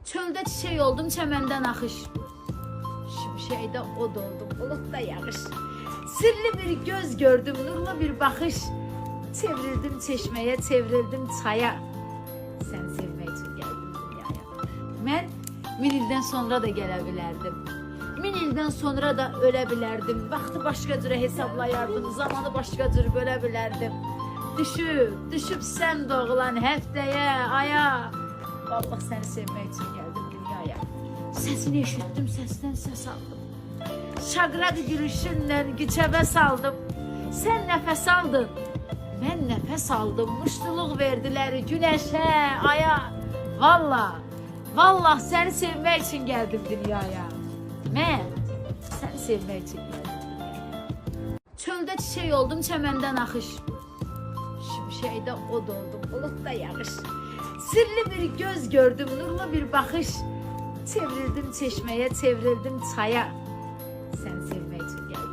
Çöldə çiçək oldum, çəməndən axış. Şimşəkdə od oldum, buludda yağış. Sirli bir göz gördüm, nurlu bir baxış. Çevrildim çeşməyə, çevrildim çaya. Səni sevmək üçün gəldim dünyaya. Mən 1000 ildən sonra da gələ bilərdim. 1000 ildən sonra da ölə bilərdim. Vaxtı başqa cürə hesablayardım, zamanı başqa cür bölə bilərdim. Düşüb sən doğulan həftəyə, aya. Vallahi səni sevmək üçün gəldim dünyaya. Səsini eşitdim, səsdən səs aldım. Şaqraq gülüşünlə güçəbə saldım. Sən nəfəs aldın, mən nəfəs aldım. Muştuluq verdilər günəşə, aya. Vallahi səni sevmək üçün gəldim dünyaya. Mən səni sevmək üçün gəldim dünyaya. Çöldə çiçək oldum, çəməndən axış. Şimşəkdə od oldum, buludda yağış. Sirli bir göz gördüm, nurlu bir baxış. Çevrildim çeşməyə, çevrildim çaya. Səni sevmək